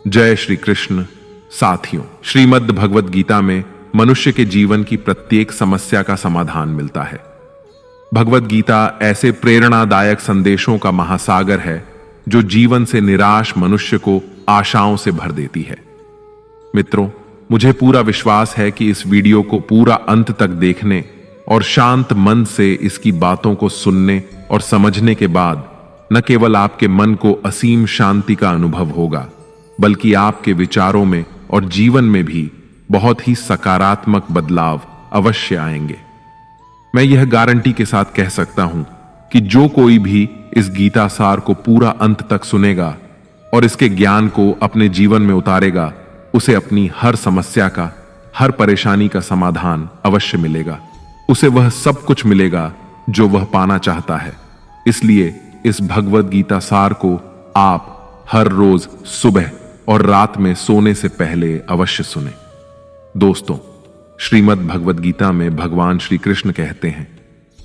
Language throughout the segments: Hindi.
जय श्री कृष्ण। साथियों, श्रीमद् भगवद गीता में मनुष्य के जीवन की प्रत्येक समस्या का समाधान मिलता है। भगवद गीता ऐसे प्रेरणादायक संदेशों का महासागर है जो जीवन से निराश मनुष्य को आशाओं से भर देती है। मित्रों, मुझे पूरा विश्वास है कि इस वीडियो को पूरा अंत तक देखने और शांत मन से इसकी बातों को सुनने और समझने के बाद न केवल आपके मन को असीम शांति का अनुभव होगा, बल्कि आपके विचारों में और जीवन में भी बहुत ही सकारात्मक बदलाव अवश्य आएंगे। मैं यह गारंटी के साथ कह सकता हूं कि जो कोई भी इस गीता सार को पूरा अंत तक सुनेगा और इसके ज्ञान को अपने जीवन में उतारेगा, उसे अपनी हर समस्या का, हर परेशानी का समाधान अवश्य मिलेगा। उसे वह सब कुछ मिलेगा जो वह पाना चाहता है। इसलिए इस भगवद गीता सार को आप हर रोज सुबह और रात में सोने से पहले अवश्य सुने। दोस्तों, श्रीमद् भगवद गीता में भगवान श्री कृष्ण कहते हैं,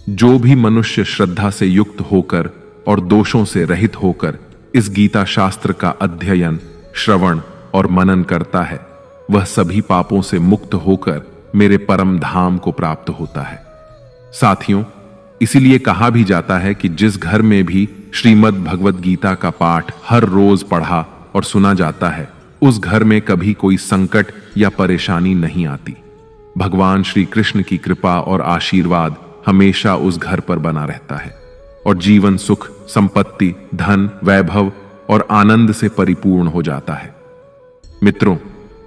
जो भी मनुष्य श्रद्धा से युक्त होकर और दोषों से रहित होकर इस गीता शास्त्र का अध्ययन, श्रवण और मनन करता है, वह सभी पापों से मुक्त होकर मेरे परम धाम को प्राप्त होता है। साथियों, इसीलिए कहा भी जाता है कि जिस घर में भी श्रीमद् भगवद गीता का पाठ हर रोज पढ़ा और सुना जाता है, उस घर में कभी कोई संकट या परेशानी नहीं आती। भगवान श्री कृष्ण की कृपा और आशीर्वाद हमेशा उस घर पर बना रहता है और जीवन सुख, संपत्ति, धन, वैभव और आनंद से परिपूर्ण हो जाता है। मित्रों,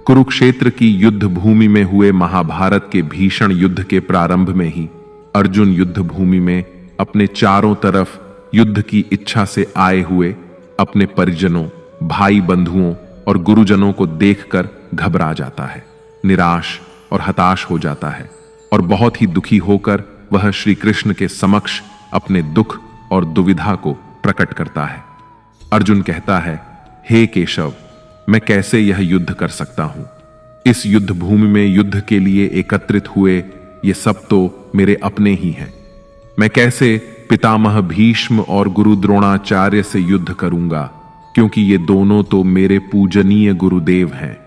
कुरुक्षेत्र की युद्ध भूमि में हुए महाभारत के भीषण युद्ध के प्रारंभ में ही अर्जुन युद्ध भूमि में अपने चारों तरफ युद्ध की इच्छा से आए हुए अपने परिजनों, भाई बंधुओं और गुरुजनों को देखकर घबरा जाता है, निराश और हताश हो जाता है और बहुत ही दुखी होकर वह श्री कृष्ण के समक्ष अपने दुख और दुविधा को प्रकट करता है। अर्जुन कहता है, हे केशव, मैं कैसे यह युद्ध कर सकता हूं? इस युद्ध भूमि में युद्ध के लिए एकत्रित हुए ये सब तो मेरे अपने ही हैं। मैं कैसे पितामह भीष्म और गुरु द्रोणाचार्य से युद्ध करूंगा, क्योंकि ये दोनों तो मेरे पूजनीय गुरुदेव हैं।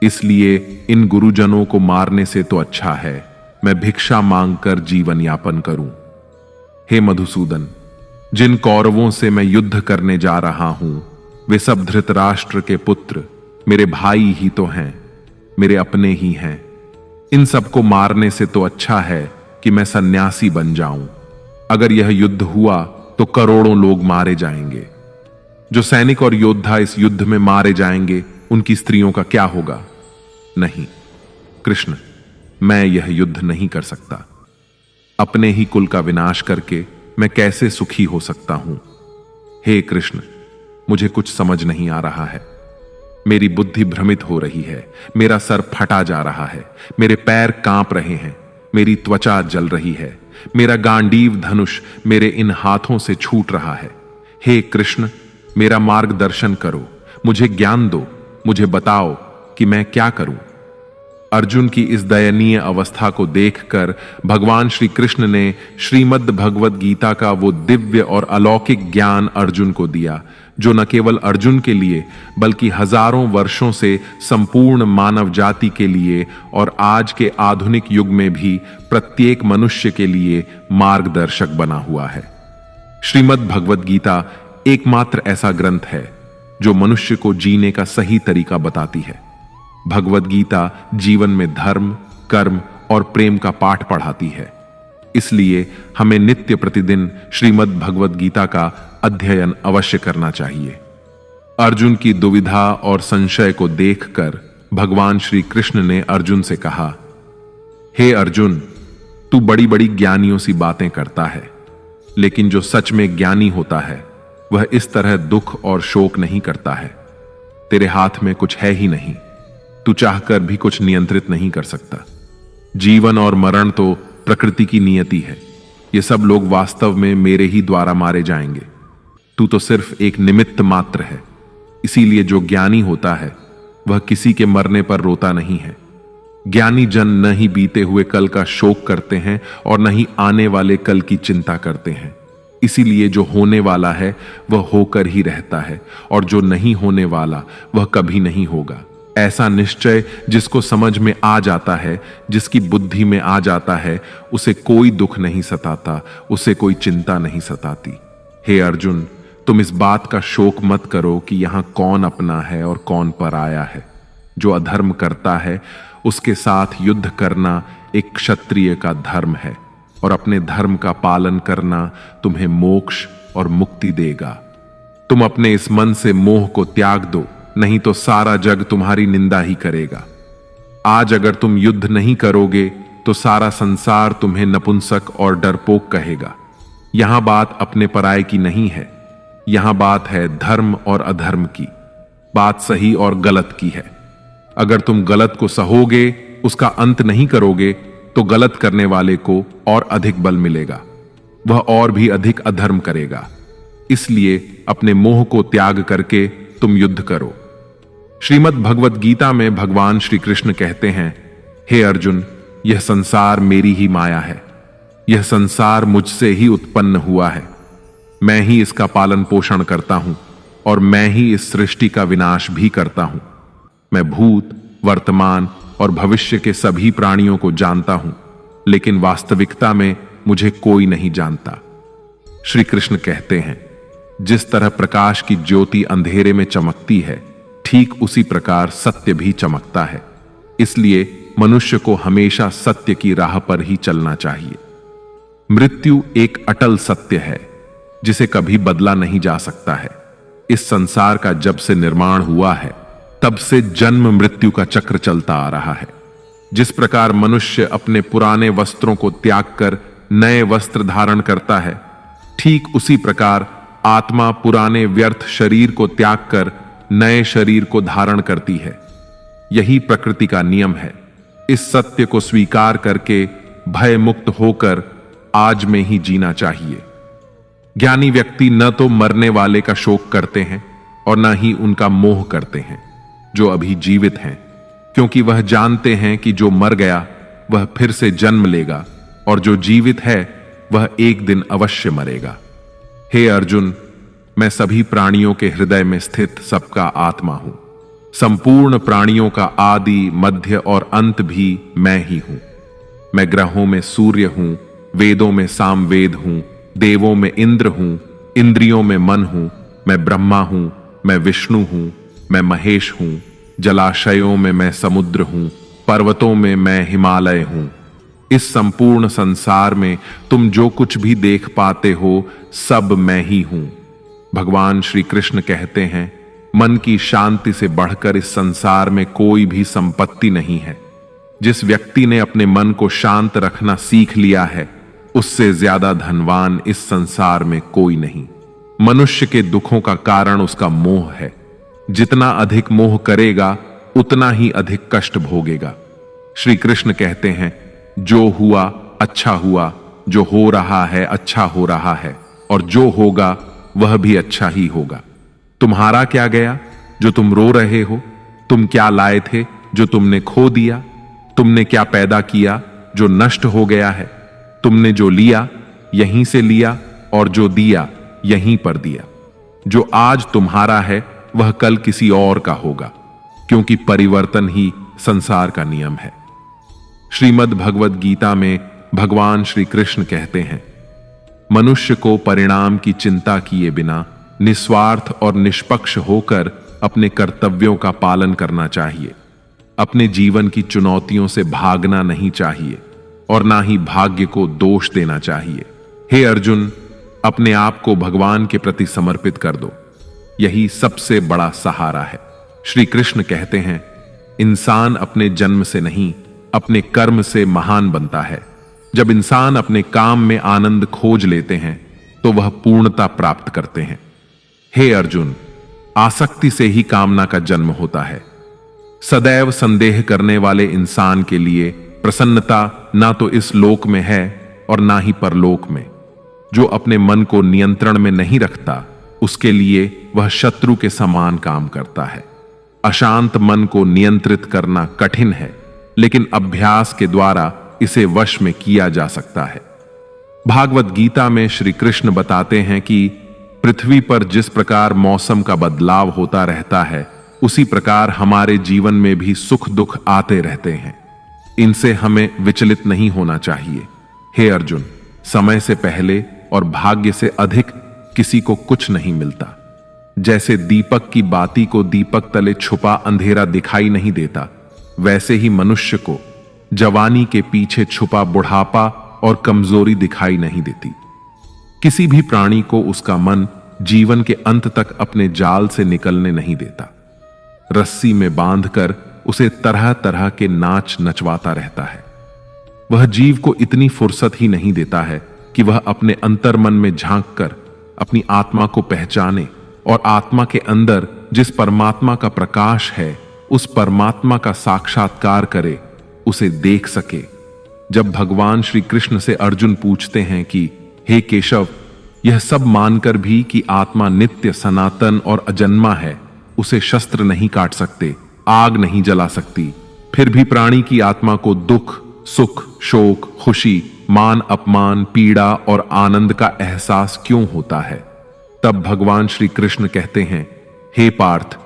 इसलिए इन गुरुजनों को मारने से तो अच्छा है मैं भिक्षा मांगकर जीवन यापन करूं। हे मधुसूदन, जिन कौरवों से मैं युद्ध करने जा रहा हूं, वे सब धृतराष्ट्र के पुत्र मेरे भाई ही तो हैं, मेरे अपने ही हैं। इन सबको मारने से तो अच्छा है कि मैं सन्यासी बन जाऊं। अगर यह युद्ध हुआ तो करोड़ों लोग मारे जाएंगे। जो सैनिक और योद्धा इस युद्ध में मारे जाएंगे, उनकी स्त्रियों का क्या होगा? नहीं कृष्ण, मैं यह युद्ध नहीं कर सकता। अपने ही कुल का विनाश करके मैं कैसे सुखी हो सकता हूं? हे कृष्ण, मुझे कुछ समझ नहीं आ रहा है। मेरी बुद्धि भ्रमित हो रही है, मेरा सर फटा जा रहा है, मेरे पैर कांप रहे हैं, मेरी त्वचा जल रही है, मेरा गांडीव धनुष मेरे इन हाथों से छूट रहा है। हे कृष्ण, मेरा मार्गदर्शन करो, मुझे ज्ञान दो, मुझे बताओ कि मैं क्या करूं। अर्जुन की इस दयनीय अवस्था को देखकर भगवान श्री कृष्ण ने श्रीमद् भगवद गीता का वो दिव्य और अलौकिक ज्ञान अर्जुन को दिया, जो न केवल अर्जुन के लिए बल्कि हजारों वर्षों से संपूर्ण मानव जाति के लिए और आज के आधुनिक युग में भी प्रत्येक मनुष्य के लिए मार्गदर्शक बना हुआ है। श्रीमद् भगवद गीता एकमात्र ऐसा ग्रंथ है जो मनुष्य को जीने का सही तरीका बताती है। भगवद गीता जीवन में धर्म, कर्म और प्रेम का पाठ पढ़ाती है। इसलिए हमें नित्य प्रतिदिन श्रीमद् भगवद गीता का अध्ययन अवश्य करना चाहिए। अर्जुन की दुविधा और संशय को देखकर भगवान श्री कृष्ण ने अर्जुन से कहा, हे अर्जुन, तू बड़ी बड़ी ज्ञानियों सी बातें करता है, लेकिन जो सच में ज्ञानी होता है वह इस तरह दुख और शोक नहीं करता है। तेरे हाथ में कुछ है ही नहीं, तू चाहकर भी कुछ नियंत्रित नहीं कर सकता। जीवन और मरण तो प्रकृति की नियति है। ये सब लोग वास्तव में मेरे ही द्वारा मारे जाएंगे। तू तो सिर्फ एक निमित्त मात्र है। इसीलिए जो ज्ञानी होता है वह किसी के मरने पर रोता नहीं है। ज्ञानी जन न ही बीते हुए कल का शोक करते हैं और न ही आने वाले कल की चिंता करते हैं। इसीलिए जो होने वाला है वह होकर ही रहता है, और जो नहीं होने वाला वह कभी नहीं होगा। ऐसा निश्चय जिसको समझ में आ जाता है, जिसकी बुद्धि में आ जाता है, उसे कोई दुख नहीं सताता, उसे कोई चिंता नहीं सताती। हे अर्जुन, तुम इस बात का शोक मत करो कि यहां कौन अपना है और कौन पराया है। जो अधर्म करता है उसके साथ युद्ध करना एक क्षत्रिय का धर्म है, और अपने धर्म का पालन करना तुम्हें मोक्ष और मुक्ति देगा। तुम अपने इस मन से मोह को त्याग दो, नहीं तो सारा जग तुम्हारी निंदा ही करेगा। आज अगर तुम युद्ध नहीं करोगे तो सारा संसार तुम्हें नपुंसक और डरपोक कहेगा। यहां बात अपने पराये की नहीं है, यहां बात है धर्म और अधर्म की, बात सही और गलत की है। अगर तुम गलत को सहोगे, उसका अंत नहीं करोगे, तो गलत करने वाले को और अधिक बल मिलेगा, वह और भी अधिक अधर्म करेगा। इसलिए अपने मोह को त्याग करके तुम युद्ध करो। श्रीमद् भगवत गीता में भगवान श्री कृष्ण कहते हैं, हे अर्जुन, यह संसार मेरी ही माया है, यह संसार मुझसे ही उत्पन्न हुआ है। मैं ही इसका पालन पोषण करता हूं और मैं ही इस सृष्टि का विनाश भी करता हूं। मैं भूत, वर्तमान और भविष्य के सभी प्राणियों को जानता हूं, लेकिन वास्तविकता में मुझे कोई नहीं जानता। श्री कृष्ण कहते हैं, जिस तरह प्रकाश की ज्योति अंधेरे में चमकती है, ठीक उसी प्रकार सत्य भी चमकता है। इसलिए मनुष्य को हमेशा सत्य की राह पर ही चलना चाहिए। मृत्यु एक अटल सत्य है जिसे कभी बदला नहीं जा सकता है। इस संसार का जब से निर्माण हुआ है, तब से जन्म मृत्यु का चक्र चलता आ रहा है। जिस प्रकार मनुष्य अपने पुराने वस्त्रों को त्याग कर नए वस्त्र धारण करता है, ठीक उसी प्रकार आत्मा पुराने व्यर्थ शरीर को त्याग कर नए शरीर को धारण करती है। यही प्रकृति का नियम है। इस सत्य को स्वीकार करके भय मुक्त होकर आज में ही जीना चाहिए। ज्ञानी व्यक्ति न तो मरने वाले का शोक करते हैं और न ही उनका मोह करते हैं जो अभी जीवित हैं, क्योंकि वह जानते हैं कि जो मर गया वह फिर से जन्म लेगा और जो जीवित है वह एक दिन अवश्य मरेगा। हे अर्जुन, मैं सभी प्राणियों के हृदय में स्थित सबका आत्मा हूं। संपूर्ण प्राणियों का आदि, मध्य और अंत भी मैं ही हूं। मैं ग्रहों में सूर्य हूं, वेदों में सामवेद हूं, देवों में इंद्र हूं, इंद्रियों में मन हूं। मैं ब्रह्मा हूं, मैं विष्णु हूं, मैं महेश हूं। जलाशयों में मैं समुद्र हूं, पर्वतों में मैं हिमालय हूं। इस संपूर्ण संसार में तुम जो कुछ भी देख पाते हो सब मैं ही हूं। भगवान श्री कृष्ण कहते हैं, मन की शांति से बढ़कर इस संसार में कोई भी संपत्ति नहीं है। जिस व्यक्ति ने अपने मन को शांत रखना सीख लिया है, उससे ज्यादा धनवान इस संसार में कोई नहीं। मनुष्य के दुखों का कारण उसका मोह है। जितना अधिक मोह करेगा उतना ही अधिक कष्ट भोगेगा। श्री कृष्ण कहते हैं, जो हुआ अच्छा हुआ, जो हो रहा है अच्छा हो रहा है, और जो होगा वह भी अच्छा ही होगा। तुम्हारा क्या गया जो तुम रो रहे हो? तुम क्या लाए थे जो तुमने खो दिया? तुमने क्या पैदा किया जो नष्ट हो गया है? तुमने जो लिया यहीं से लिया और जो दिया यहीं पर दिया। जो आज तुम्हारा है वह कल किसी और का होगा, क्योंकि परिवर्तन ही संसार का नियम है। श्रीमद् भगवत गीता में भगवान श्री कृष्ण कहते हैं, मनुष्य को परिणाम की चिंता किए बिना निस्वार्थ और निष्पक्ष होकर अपने कर्तव्यों का पालन करना चाहिए। अपने जीवन की चुनौतियों से भागना नहीं चाहिए और ना ही भाग्य को दोष देना चाहिए। हे अर्जुन, अपने आप को भगवान के प्रति समर्पित कर दो, यही सबसे बड़ा सहारा है। श्री कृष्ण कहते हैं, इंसान अपने जन्म से नहीं अपने कर्म से महान बनता है। जब इंसान अपने काम में आनंद खोज लेते हैं तो वह पूर्णता प्राप्त करते हैं। हे अर्जुन, आसक्ति से ही कामना का जन्म होता है। सदैव संदेह करने वाले इंसान के लिए प्रसन्नता ना तो इस लोक में है और ना ही परलोक में। जो अपने मन को नियंत्रण में नहीं रखता, उसके लिए वह शत्रु के समान काम करता है। अशांत मन को नियंत्रित करना कठिन है, लेकिन अभ्यास के द्वारा इसे वश में किया जा सकता है। भागवत गीता में श्री कृष्ण बताते हैं कि पृथ्वी पर जिस प्रकार मौसम का बदलाव होता रहता है, उसी प्रकार हमारे जीवन में भी सुख दुख आते रहते हैं। इनसे हमें विचलित नहीं होना चाहिए। हे अर्जुन, समय से पहले और भाग्य से अधिक किसी को कुछ नहीं मिलता। जैसे दीपक की बाती को दीपक तले छुपा अंधेरा दिखाई नहीं देता, वैसे ही मनुष्य को जवानी के पीछे छुपा बुढ़ापा और कमजोरी दिखाई नहीं देती। किसी भी प्राणी को उसका मन जीवन के अंत तक अपने जाल से निकलने नहीं देता। रस्सी में बांधकर उसे तरह तरह के नाच नचवाता रहता है। वह जीव को इतनी फुर्सत ही नहीं देता है कि वह अपने अंतर्मन में झांक कर अपनी आत्मा को पहचाने और आत्मा के अंदर जिस परमात्मा का प्रकाश है, उस परमात्मा का साक्षात्कार करे, उसे देख सके। जब भगवान श्री कृष्ण से अर्जुन पूछते हैं कि हे केशव, यह सब मानकर भी कि आत्मा नित्य सनातन और अजन्मा है, उसे शस्त्र नहीं काट सकते, आग नहीं जला सकती, फिर भी प्राणी की आत्मा को दुख सुख शोक खुशी मान अपमान पीड़ा और आनंद का एहसास क्यों होता है? तब भगवान श्री कृष्ण कहते हैं, हे पार्थ,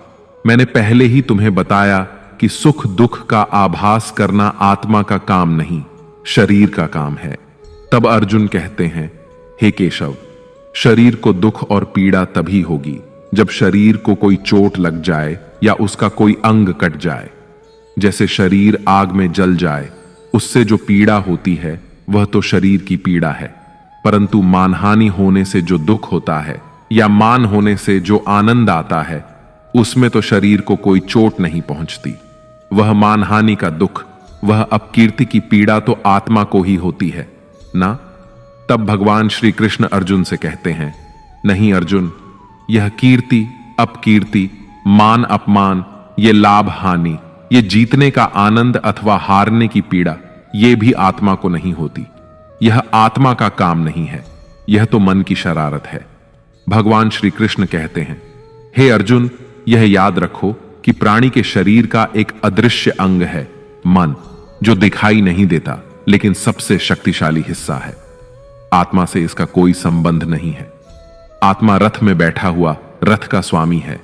मैंने पहले ही तुम्हें बताया कि सुख दुख का आभास करना आत्मा का काम नहीं, शरीर का काम है। तब अर्जुन कहते हैं, हे केशव, शरीर को दुख और पीड़ा तभी होगी जब शरीर को कोई चोट लग जाए या उसका कोई अंग कट जाए। जैसे शरीर आग में जल जाए, उससे जो पीड़ा होती है वह तो शरीर की पीड़ा है, परंतु मानहानि होने से जो दुख होता है या मान होने से जो आनंद आता है, उसमें तो शरीर को कोई चोट नहीं पहुंचती। वह मानहानि का दुख, वह अपकीर्ति की पीड़ा तो आत्मा को ही होती है ना। तब भगवान श्री कृष्ण अर्जुन से कहते हैं, नहीं अर्जुन, यह कीर्ति अपकीर्ति मान अपमान, ये लाभ हानि, ये जीतने का आनंद अथवा हारने की पीड़ा, ये भी आत्मा को नहीं होती। यह आत्मा का काम नहीं है, यह तो मन की शरारत है। भगवान श्री कृष्ण कहते हैं, हे अर्जुन, यह याद रखो कि प्राणी के शरीर का एक अदृश्य अंग है मन, जो दिखाई नहीं देता लेकिन सबसे शक्तिशाली हिस्सा है। आत्मा से इसका कोई संबंध नहीं है। आत्मा रथ में बैठा हुआ रथ का स्वामी है,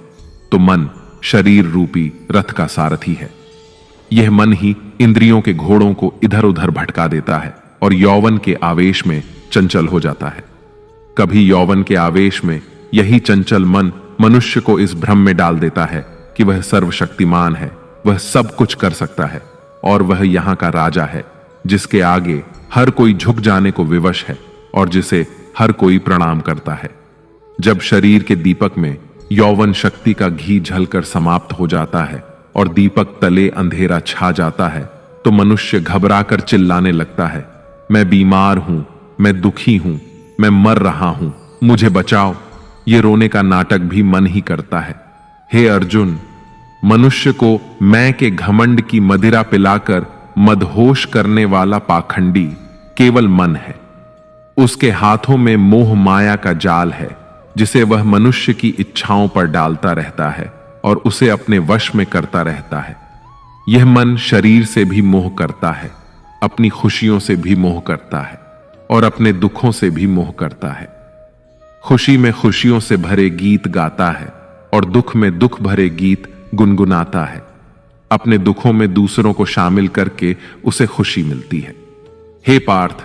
तो मन शरीर रूपी रथ का सारथी है। यह मन ही इंद्रियों के घोड़ों को इधर उधर भटका देता है और यौवन के आवेश में चंचल हो जाता है। कभी यौवन के आवेश में यही चंचल मन मनुष्य को इस भ्रम में डाल देता है कि वह सर्वशक्तिमान है, वह सब कुछ कर सकता है और वह यहां का राजा है, जिसके आगे हर कोई झुक जाने को विवश है और जिसे हर कोई प्रणाम करता है। जब शरीर के दीपक में यौवन शक्ति का घी झलकर समाप्त हो जाता है और दीपक तले अंधेरा छा जाता है, तो मनुष्य घबराकर चिल्लाने लगता है, मैं बीमार हूं, मैं दुखी हूं, मैं मर रहा हूं, मुझे बचाओ। ये रोने का नाटक भी मन ही करता है। हे अर्जुन, मनुष्य को मैं के घमंड की मदिरा पिलाकर मदहोश करने वाला पाखंडी केवल मन है। उसके हाथों में मोह माया का जाल है, जिसे वह मनुष्य की इच्छाओं पर डालता रहता है और उसे अपने वश में करता रहता है। यह मन शरीर से भी मोह करता है, अपनी खुशियों से भी मोह करता है और अपने दुखों से भी मोह करता है। खुशी में खुशियों से भरे गीत गाता है और दुख में दुख भरे गीत गुनगुनाता है। अपने दुखों में दूसरों को शामिल करके उसे खुशी मिलती है। हे पार्थ,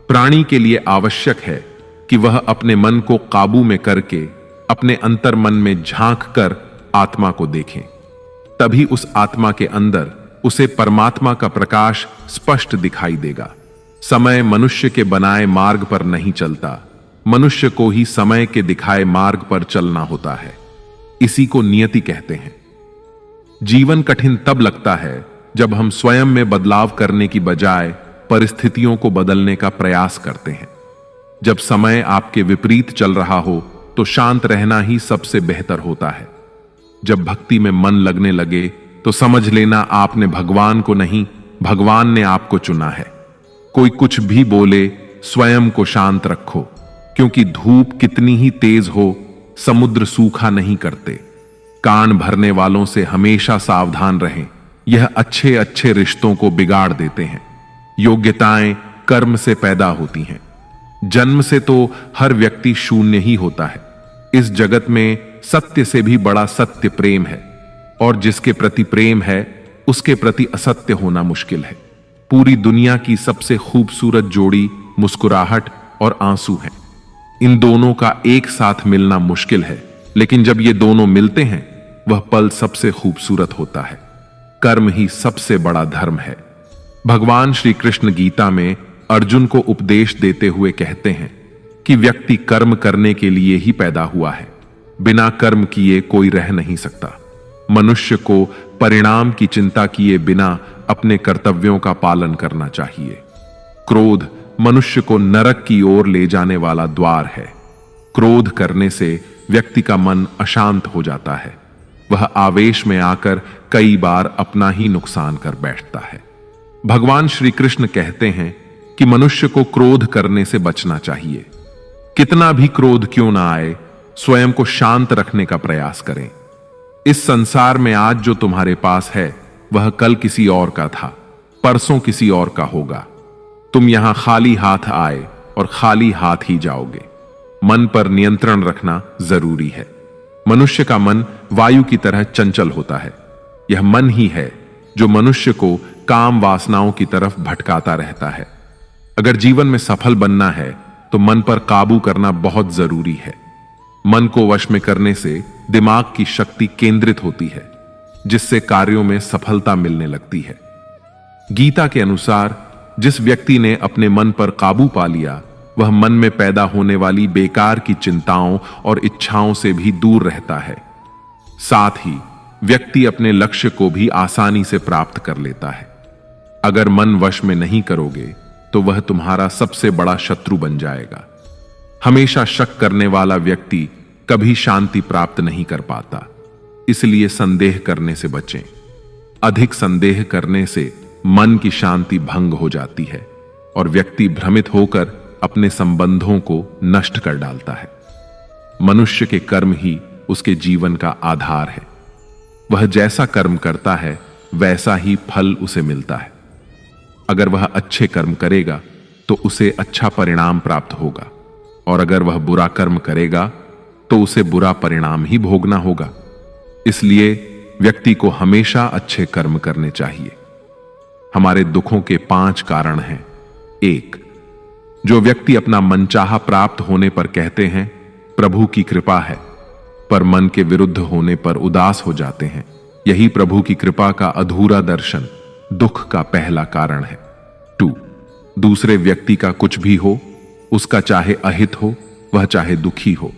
प्राणी के लिए आवश्यक है कि वह अपने मन को काबू में करके अपने अंतर्मन में झांक कर आत्मा को देखें। तभी उस आत्मा के अंदर उसे परमात्मा का प्रकाश स्पष्ट दिखाई देगा। समय मनुष्य के बनाए मार्ग पर नहीं चलता, मनुष्य को ही समय के दिखाए मार्ग पर चलना होता है। इसी को नियति कहते हैं। जीवन कठिन तब लगता है जब हम स्वयं में बदलाव करने की बजाय परिस्थितियों को बदलने का प्रयास करते हैं। जब समय आपके विपरीत चल रहा हो तो शांत रहना ही सबसे बेहतर होता है। जब भक्ति में मन लगने लगे तो समझ लेना आपने भगवान को नहीं, भगवान ने आपको चुना है। कोई कुछ भी बोले, स्वयं को शांत रखो, क्योंकि धूप कितनी ही तेज हो, समुद्र सूखा नहीं करते। कान भरने वालों से हमेशा सावधान रहें, यह अच्छे अच्छे रिश्तों को बिगाड़ देते हैं। योग्यताएं कर्म से पैदा होती हैं। जन्म से तो हर व्यक्ति शून्य ही होता है। इस जगत में सत्य से भी बड़ा सत्य प्रेम है, और जिसके प्रति प्रेम है उसके प्रति असत्य होना मुश्किल है। पूरी दुनिया की सबसे खूबसूरत जोड़ी मुस्कुराहट और आंसू है। इन दोनों का एक साथ मिलना मुश्किल है, लेकिन जब ये दोनों मिलते हैं वह पल सबसे खूबसूरत होता है। कर्म ही सबसे बड़ा धर्म है। भगवान श्री कृष्ण गीता में अर्जुन को उपदेश देते हुए कहते हैं कि व्यक्ति कर्म करने के लिए ही पैदा हुआ है। बिना कर्म किए कोई रह नहीं सकता। मनुष्य को परिणाम की चिंता किए बिना अपने कर्तव्यों का पालन करना चाहिए। क्रोध मनुष्य को नरक की ओर ले जाने वाला द्वार है। क्रोध करने से व्यक्ति का मन अशांत हो जाता है। वह आवेश में आकर कई बार अपना ही नुकसान कर बैठता है। भगवान श्री कृष्ण कहते हैं कि मनुष्य को क्रोध करने से बचना चाहिए। कितना भी क्रोध क्यों ना आए, स्वयं को शांत रखने का प्रयास करें। इस संसार में आज जो तुम्हारे पास है वह कल किसी और का था, परसों किसी और का होगा। तुम यहां खाली हाथ आए और खाली हाथ ही जाओगे। मन पर नियंत्रण रखना जरूरी है। मनुष्य का मन वायु की तरह चंचल होता है। यह मन ही है जो मनुष्य को काम वासनाओं की तरफ भटकाता रहता है। अगर जीवन में सफल बनना है तो मन पर काबू करना बहुत जरूरी है। मन को वश में करने से दिमाग की शक्ति केंद्रित होती है, जिससे कार्यों में सफलता मिलने लगती है। गीता के अनुसार जिस व्यक्ति ने अपने मन पर काबू पा लिया वह मन में पैदा होने वाली बेकार की चिंताओं और इच्छाओं से भी दूर रहता है। साथ ही व्यक्ति अपने लक्ष्य को भी आसानी से प्राप्त कर लेता है। अगर मन वश में नहीं करोगे तो वह तुम्हारा सबसे बड़ा शत्रु बन जाएगा। हमेशा शक करने वाला व्यक्ति कभी शांति प्राप्त नहीं कर पाता। इसलिए संदेह करने से बचें। अधिक संदेह करने से मन की शांति भंग हो जाती है और व्यक्ति भ्रमित होकर अपने संबंधों को नष्ट कर डालता है। मनुष्य के कर्म ही उसके जीवन का आधार है। वह जैसा कर्म करता है वैसा ही फल उसे मिलता है। अगर वह अच्छे कर्म करेगा तो उसे अच्छा परिणाम प्राप्त होगा, और अगर वह बुरा कर्म करेगा तो उसे बुरा परिणाम ही भोगना होगा। इसलिए व्यक्ति को हमेशा अच्छे कर्म करने चाहिए। हमारे दुखों के 5 कारण हैं। 1. जो व्यक्ति अपना मनचाहा प्राप्त होने पर कहते हैं प्रभु की कृपा है, पर मन के विरुद्ध होने पर उदास हो जाते हैं, यही प्रभु की कृपा का अधूरा दर्शन दुख का पहला कारण है। 2. दूसरे व्यक्ति का कुछ भी हो, उसका चाहे अहित हो वह चाहे दुखी हो,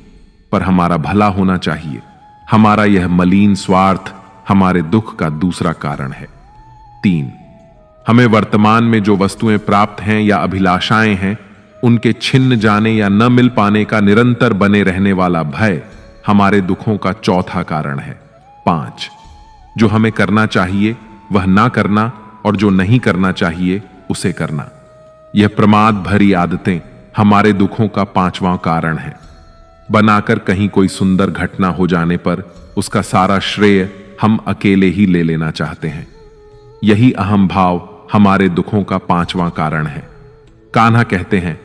पर हमारा भला होना चाहिए। हमारा यह मलिन स्वार्थ हमारे दुख का दूसरा कारण है। 3. हमें वर्तमान में जो वस्तुएं प्राप्त हैं या अभिलाषाएं हैं उनके छिन्न जाने या न मिल पाने का निरंतर बने रहने वाला भय हमारे दुखों का चौथा कारण है। 5. जो हमें करना चाहिए वह ना करना और जो नहीं करना चाहिए उसे करना। यह प्रमाद भरी आदतें हमारे दुखों का 5वां कारण है। बनाकर कहीं कोई सुंदर घटना हो जाने पर उसका सारा श्रेय हम अकेले ही ले लेना चाहते हैं। यही अहम भाव हमारे दुखों का 5वां कारण है। कान्हा कहते हैं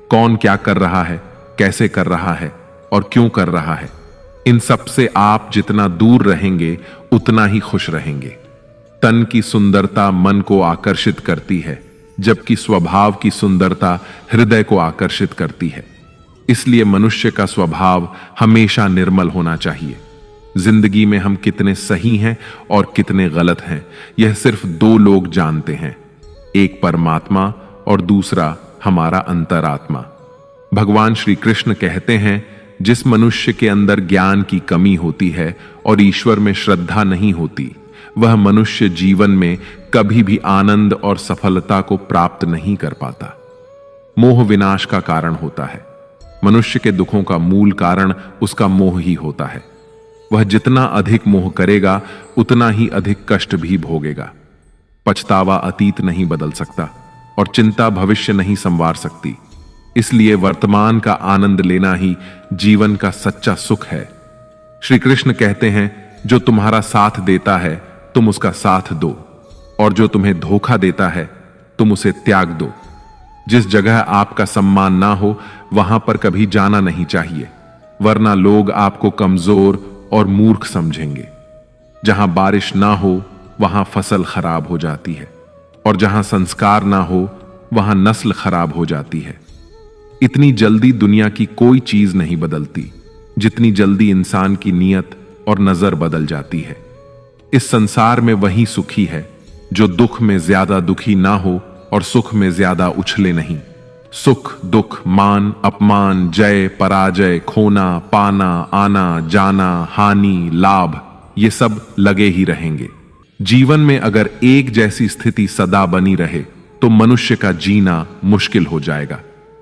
कौन क्या कर रहा है, कैसे कर रहा है और क्यों कर रहा है, इन सब से आप जितना दूर रहेंगे उतना ही खुश रहेंगे। तन की सुंदरता मन को आकर्षित करती है, जबकि स्वभाव की सुंदरता हृदय को आकर्षित करती है। इसलिए मनुष्य का स्वभाव हमेशा निर्मल होना चाहिए। जिंदगी में हम कितने सही हैं और कितने गलत हैं यह सिर्फ 2 लोग जानते हैं, एक परमात्मा और दूसरा हमारा अंतरात्मा। भगवान श्री कृष्ण कहते हैं जिस मनुष्य के अंदर ज्ञान की कमी होती है और ईश्वर में श्रद्धा नहीं होती वह मनुष्य जीवन में कभी भी आनंद और सफलता को प्राप्त नहीं कर पाता। मोह विनाश का कारण होता है। मनुष्य के दुखों का मूल कारण उसका मोह ही होता है। वह जितना अधिक मोह करेगा उतना ही अधिक कष्ट भी भोगेगा। पछतावा अतीत नहीं बदल सकता और चिंता भविष्य नहीं संवार सकती। इसलिए वर्तमान का आनंद लेना ही जीवन का सच्चा सुख है। श्री कृष्ण कहते हैं जो तुम्हारा साथ देता है तुम उसका साथ दो, और जो तुम्हें धोखा देता है तुम उसे त्याग दो। जिस जगह आपका सम्मान ना हो वहां पर कभी जाना नहीं चाहिए, वरना लोग आपको कमजोर और मूर्ख समझेंगे। जहां बारिश ना हो वहां फसल खराब हो जाती है, और जहां संस्कार ना हो वहां नस्ल खराब हो जाती है। इतनी जल्दी दुनिया की कोई चीज नहीं बदलती जितनी जल्दी इंसान की नीयत और नजर बदल जाती है। इस संसार में वही सुखी है जो दुख में ज्यादा दुखी ना हो और सुख में ज्यादा उछले नहीं। सुख दुख, मान अपमान, जय पराजय, खोना पाना, आना जाना, हानि लाभ, ये सब लगे ही रहेंगे। जीवन में अगर एक जैसी स्थिति सदा बनी रहे तो मनुष्य का जीना मुश्किल हो जाएगा।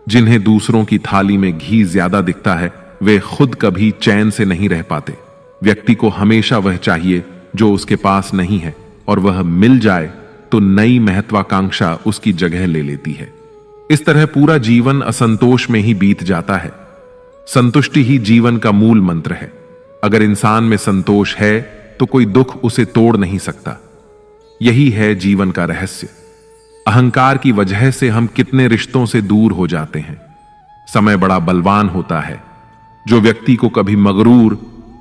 जिन्हें दूसरों की थाली में घी ज्यादा दिखता है वे खुद कभी चैन से नहीं रह पाते। व्यक्ति को हमेशा वह चाहिए जो उसके पास नहीं है, और वह मिल जाए तो नई महत्वाकांक्षा उसकी जगह ले लेती है। इस तरह पूरा जीवन असंतोष में ही बीत जाता है। संतुष्टि ही जीवन का मूल मंत्र है। अगर इंसान में संतोष है तो कोई दुख उसे तोड़ नहीं सकता। यही है जीवन का रहस्य। अहंकार की वजह से हम कितने रिश्तों से दूर हो जाते हैं। समय बड़ा बलवान होता है जो व्यक्ति को कभी मगरूर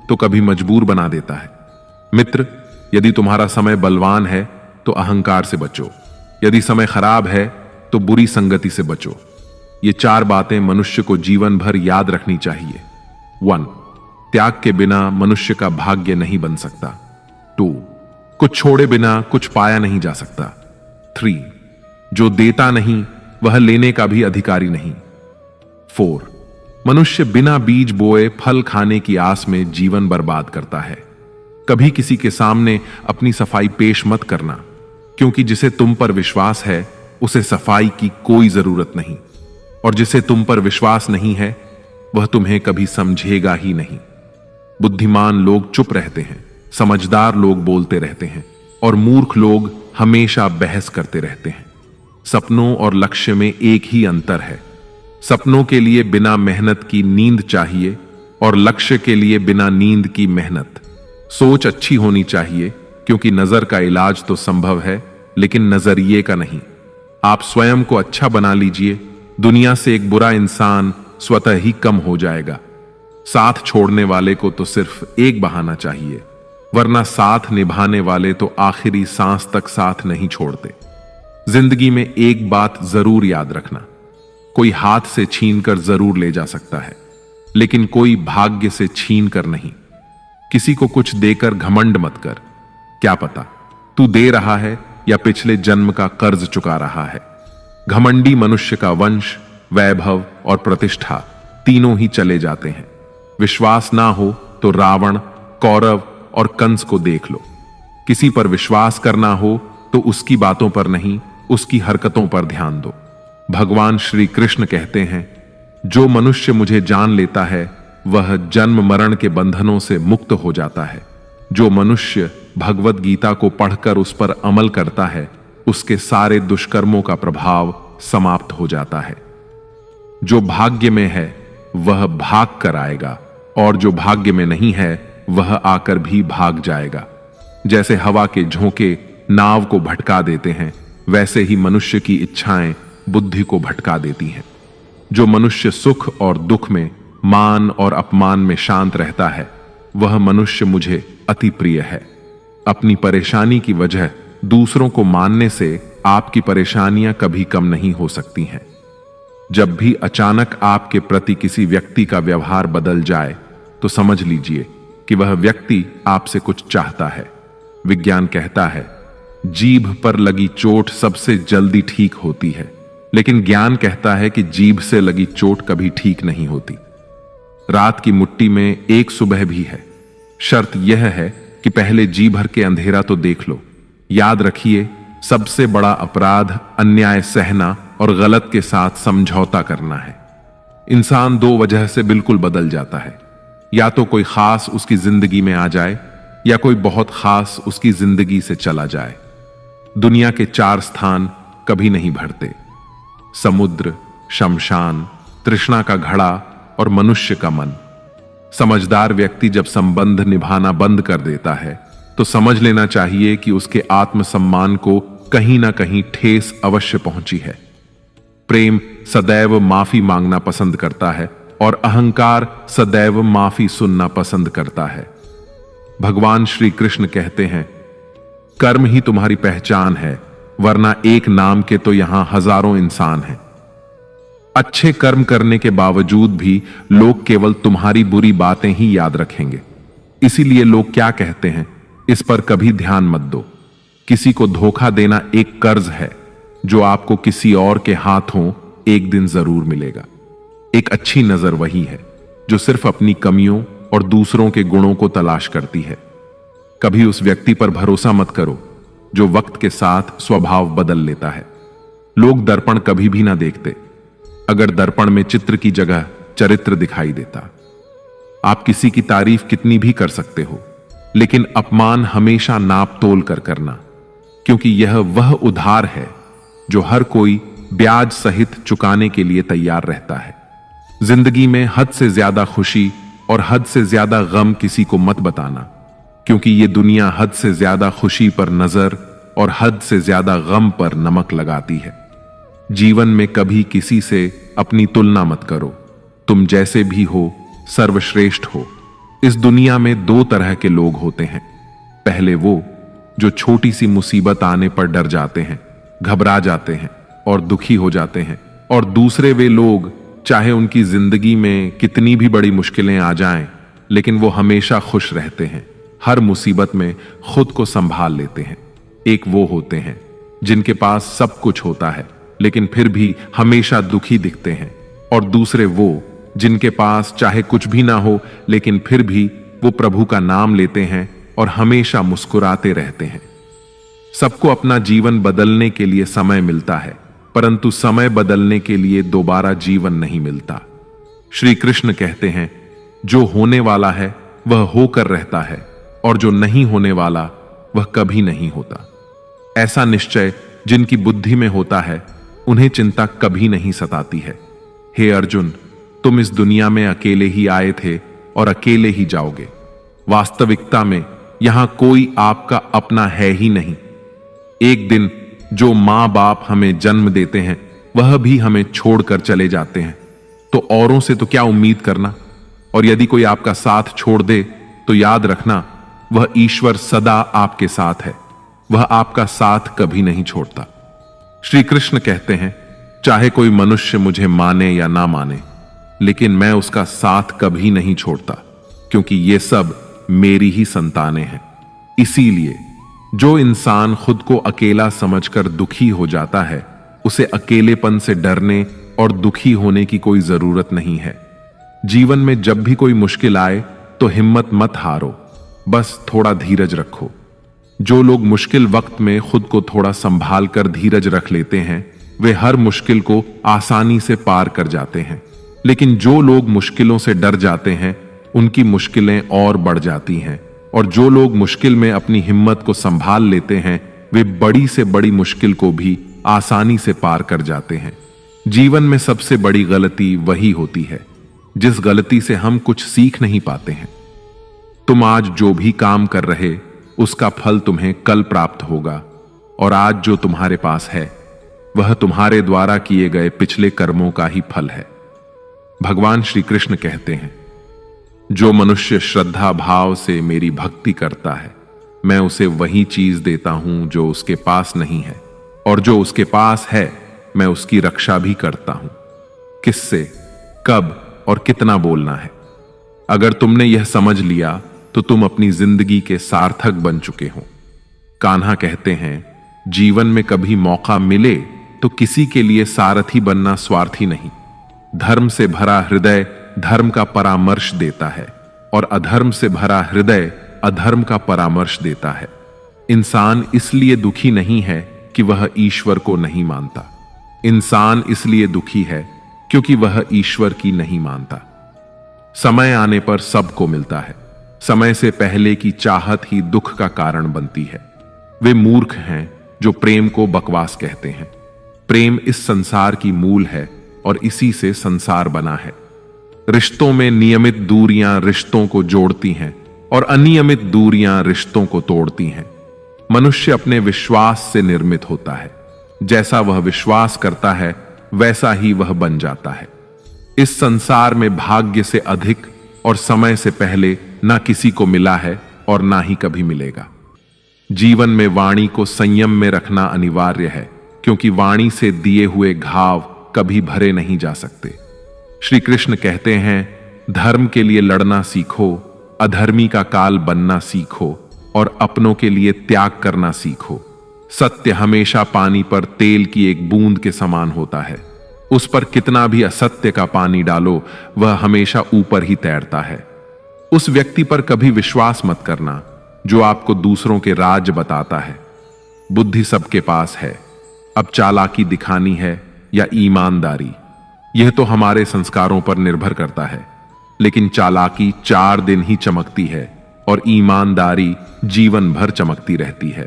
तो कभी मजबूर बना देता है। मित्र, यदि तुम्हारा समय बलवान है तो अहंकार से बचो, यदि समय खराब है तो बुरी संगति से बचो। ये 4 बातें मनुष्य को जीवन भर याद रखनी चाहिए। 1. त्याग के बिना मनुष्य का भाग्य नहीं बन सकता। 2. कुछ छोड़े बिना कुछ पाया नहीं जा सकता। 3. जो देता नहीं वह लेने का भी अधिकारी नहीं। 4. मनुष्य बिना बीज बोए फल खाने की आस में जीवन बर्बाद करता है। कभी किसी के सामने अपनी सफाई पेश मत करना, क्योंकि जिसे तुम पर विश्वास है उसे सफाई की कोई जरूरत नहीं, और जिसे तुम पर विश्वास नहीं है वह तुम्हें कभी समझेगा ही नहीं। बुद्धिमान लोग चुप रहते हैं, समझदार लोग बोलते रहते हैं, और मूर्ख लोग हमेशा बहस करते रहते हैं। सपनों और लक्ष्य में एक ही अंतर है। सपनों के लिए बिना मेहनत की नींद चाहिए और लक्ष्य के लिए बिना नींद की मेहनत। सोच अच्छी होनी चाहिए, क्योंकि नजर का इलाज तो संभव है लेकिन नजरिए का नहीं। आप स्वयं को अच्छा बना लीजिए, दुनिया से एक बुरा इंसान स्वतः ही कम हो जाएगा। साथ छोड़ने वाले को तो सिर्फ एक बहाना चाहिए, वरना साथ निभाने वाले तो आखिरी सांस तक साथ नहीं छोड़ते। जिंदगी में एक बात जरूर याद रखना, कोई हाथ से छीन कर जरूर ले जा सकता है, लेकिन कोई भाग्य से छीन कर नहीं। किसी को कुछ देकर घमंड मत कर, क्या पता तू दे रहा है या पिछले जन्म का कर्ज चुका रहा है। घमंडी मनुष्य का वंश, वैभव और प्रतिष्ठा तीनों ही चले जाते हैं। विश्वास ना हो तो रावण, कौरव और कंस को देख लो। किसी पर विश्वास करना हो तो उसकी बातों पर नहीं, उसकी हरकतों पर ध्यान दो। भगवान श्री कृष्ण कहते हैं, जो मनुष्य मुझे जान लेता है वह जन्म मरण के बंधनों से मुक्त हो जाता है। जो मनुष्य भगवत गीता को पढ़कर उस पर अमल करता है उसके सारे दुष्कर्मों का प्रभाव समाप्त हो जाता है। जो भाग्य में है वह भाग कर आएगा, और जो भाग्य में नहीं है वह आकर भी भाग जाएगा। जैसे हवा के झोंके नाव को भटका देते हैं, वैसे ही मनुष्य की इच्छाएं बुद्धि को भटका देती हैं। जो मनुष्य सुख और दुख में, मान और अपमान में शांत रहता है वह मनुष्य मुझे अति प्रिय है। अपनी परेशानी की वजह दूसरों को मानने से आपकी परेशानियां कभी कम नहीं हो सकती हैं। जब भी अचानक आपके प्रति किसी व्यक्ति का व्यवहार बदल जाए तो समझ लीजिए कि वह व्यक्ति आपसे कुछ चाहता है। विज्ञान कहता है, जीभ पर लगी चोट सबसे जल्दी ठीक होती है, लेकिन ज्ञान कहता है कि जीभ से लगी चोट कभी ठीक नहीं होती। रात की मुट्ठी में एक सुबह भी है। शर्त यह है कि पहले जी भर के अंधेरा तो देख लो। याद रखिए, सबसे बड़ा अपराध अन्याय सहना और गलत के साथ समझौता करना है। इंसान 2 वजह से बिल्कुल बदल जाता है, या तो कोई खास उसकी जिंदगी में आ जाए या कोई बहुत खास उसकी जिंदगी से चला जाए। दुनिया के 4 स्थान कभी नहीं भरते: समुद्र, शमशान, तृष्णा का घड़ा और मनुष्य का मन। समझदार व्यक्ति जब संबंध निभाना बंद कर देता है तो समझ लेना चाहिए कि उसके आत्मसम्मान को कहीं ना कहीं ठेस अवश्य पहुंची है। प्रेम सदैव माफी मांगना पसंद करता है और अहंकार सदैव माफी सुनना पसंद करता है। भगवान श्री कृष्ण कहते हैं, कर्म ही तुम्हारी पहचान है, वरना एक नाम के तो यहां हजारों इंसान हैं। अच्छे कर्म करने के बावजूद भी लोग केवल तुम्हारी बुरी बातें ही याद रखेंगे। इसीलिए लोग क्या कहते हैं, इस पर कभी ध्यान मत दो। किसी को धोखा देना एक कर्ज है जो आपको किसी और के हाथों एक दिन जरूर मिलेगा। एक अच्छी नजर वही है जो सिर्फ अपनी कमियों और दूसरों के गुणों को तलाश करती है। कभी उस व्यक्ति पर भरोसा मत करो जो वक्त के साथ स्वभाव बदल लेता है। लोग दर्पण कभी भी ना देखते, अगर दर्पण में चित्र की जगह चरित्र दिखाई देता। आप किसी की तारीफ कितनी भी कर सकते हो, लेकिन अपमान हमेशा नाप तोल कर करना, क्योंकि यह वह उधार है जो हर कोई ब्याज सहित चुकाने के लिए तैयार रहता है। जिंदगी में हद से ज्यादा खुशी और हद से ज्यादा गम किसी को मत बताना, क्योंकि यह दुनिया हद से ज्यादा खुशी पर नजर और हद से ज्यादा गम पर नमक लगाती है। जीवन में कभी किसी से अपनी तुलना मत करो। तुम जैसे भी हो सर्वश्रेष्ठ हो। इस दुनिया में दो तरह के लोग होते हैं। पहले वो जो छोटी सी मुसीबत आने पर डर जाते हैं, घबरा जाते हैं और दुखी हो जाते हैं, और दूसरे वे लोग चाहे उनकी जिंदगी में कितनी भी बड़ी मुश्किलें आ जाएं, लेकिन वो हमेशा खुश रहते हैं, हर मुसीबत में खुद को संभाल लेते हैं। एक वो होते हैं जिनके पास सब कुछ होता है लेकिन फिर भी हमेशा दुखी दिखते हैं, और दूसरे वो जिनके पास चाहे कुछ भी ना हो लेकिन फिर भी वो प्रभु का नाम लेते हैं और हमेशा मुस्कुराते रहते हैं। सबको अपना जीवन बदलने के लिए समय मिलता है, परंतु समय बदलने के लिए दोबारा जीवन नहीं मिलता। श्री कृष्ण कहते हैं, जो होने वाला है वह होकर रहता है और जो नहीं होने वाला वह कभी नहीं होता। ऐसा निश्चय जिनकी बुद्धि में होता है उन्हें चिंता कभी नहीं सताती है। हे अर्जुन, तुम इस दुनिया में अकेले ही आए थे और अकेले ही जाओगे। वास्तविकता में यहां कोई आपका अपना है ही नहीं। एक दिन जो मां बाप हमें जन्म देते हैं वह भी हमें छोड़कर चले जाते हैं, तो औरों से तो क्या उम्मीद करना। और यदि कोई आपका साथ छोड़ दे तो याद रखना, वह ईश्वर सदा आपके साथ है, वह आपका साथ कभी नहीं छोड़ता। श्री कृष्ण कहते हैं, चाहे कोई मनुष्य मुझे माने या ना माने, लेकिन मैं उसका साथ कभी नहीं छोड़ता, क्योंकि ये सब मेरी ही संतानें हैं। इसीलिए जो इंसान खुद को अकेला समझकर दुखी हो जाता है, उसे अकेलेपन से डरने और दुखी होने की कोई जरूरत नहीं है। जीवन में जब भी कोई मुश्किल आए तो हिम्मत मत हारो, बस थोड़ा धीरज रखो। जो लोग मुश्किल वक्त में खुद को थोड़ा संभाल कर धीरज रख लेते हैं, वे हर मुश्किल को आसानी से पार कर जाते हैं। लेकिन जो लोग मुश्किलों से डर जाते हैं, उनकी मुश्किलें और बढ़ जाती हैं, और जो लोग मुश्किल में अपनी हिम्मत को संभाल लेते हैं, वे बड़ी से बड़ी मुश्किल को भी आसानी से पार कर जाते हैं। जीवन में सबसे बड़ी गलती वही होती है जिस गलती से हम कुछ सीख नहीं पाते हैं। तुम आज जो भी काम कर रहे उसका फल तुम्हें कल प्राप्त होगा, और आज जो तुम्हारे पास है वह तुम्हारे द्वारा किए गए पिछले कर्मों का ही फल है। भगवान श्री कृष्ण कहते हैं, जो मनुष्य श्रद्धा भाव से मेरी भक्ति करता है, मैं उसे वही चीज देता हूं जो उसके पास नहीं है, और जो उसके पास है मैं उसकी रक्षा भी करता हूं। किससे, कब और कितना बोलना है। अगर तुमने यह समझ लिया तो तुम अपनी जिंदगी के सार्थक बन चुके हो। कान्हा कहते हैं, जीवन में कभी मौका मिले तो किसी के लिए सारथी बनना स्वार्थी नहीं। धर्म से भरा हृदय धर्म का परामर्श देता है, और अधर्म से भरा हृदय अधर्म का परामर्श देता है। इंसान इसलिए दुखी नहीं है कि वह ईश्वर को नहीं मानता। इंसान इसलिए दुखी है क्योंकि वह ईश्वर की नहीं मानता। समय आने पर सबको मिलता है। समय से पहले की चाहत ही दुख का कारण बनती है। वे मूर्ख हैं जो प्रेम को बकवास कहते हैं। प्रेम इस संसार की मूल है और इसी से संसार बना है। रिश्तों में नियमित दूरियां रिश्तों को जोड़ती हैं और अनियमित दूरियां रिश्तों को तोड़ती हैं। मनुष्य अपने विश्वास से निर्मित होता है। जैसा वह विश्वास करता है वैसा ही वह बन जाता है। इस संसार में भाग्य से अधिक और समय से पहले ना किसी को मिला है और ना ही कभी मिलेगा। जीवन में वाणी को संयम में रखना अनिवार्य है, क्योंकि वाणी से दिए हुए घाव कभी भरे नहीं जा सकते। श्री कृष्ण कहते हैं, धर्म के लिए लड़ना सीखो, अधर्मी का काल बनना सीखो और अपनों के लिए त्याग करना सीखो। सत्य हमेशा पानी पर तेल की एक बूंद के समान होता है। उस पर कितना भी असत्य का पानी डालो, वह हमेशा ऊपर ही तैरता है। उस व्यक्ति पर कभी विश्वास मत करना जो आपको दूसरों के राज बताता है। बुद्धि सबके पास है, अब चालाकी दिखानी है या ईमानदारी, यह तो हमारे संस्कारों पर निर्भर करता है। लेकिन चालाकी 4 दिन ही चमकती है और ईमानदारी जीवन भर चमकती रहती है।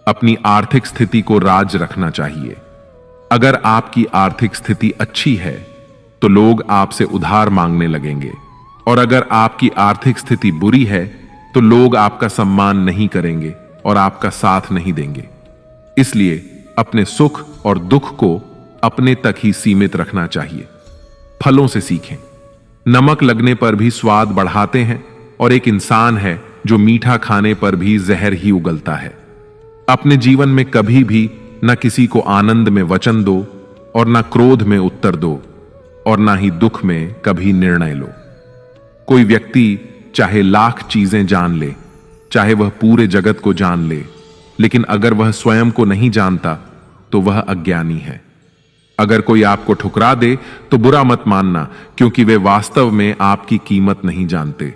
अपनी आर्थिक स्थिति को राज रखना चाहिए। अगर आपकी आर्थिक स्थिति अच्छी है तो लोग आपसे उधार मांगने लगेंगे, और अगर आपकी आर्थिक स्थिति बुरी है तो लोग आपका सम्मान नहीं करेंगे और आपका साथ नहीं देंगे। इसलिए अपने सुख और दुख को अपने तक ही सीमित रखना चाहिए। फलों से सीखें। नमक लगने पर भी स्वाद बढ़ाते हैं, और एक इंसान है जो मीठा खाने पर भी जहर ही उगलता है। अपने जीवन में कभी भी न किसी को आनंद में वचन दो और न क्रोध में उत्तर दो, और न ही दुख में कभी निर्णय लो। कोई व्यक्ति चाहे लाख चीजें जान ले, चाहे वह पूरे जगत को जान ले, लेकिन अगर वह स्वयं को नहीं जानता तो वह अज्ञानी है। अगर कोई आपको ठुकरा दे तो बुरा मत मानना, क्योंकि वे वास्तव में आपकी कीमत नहीं जानते।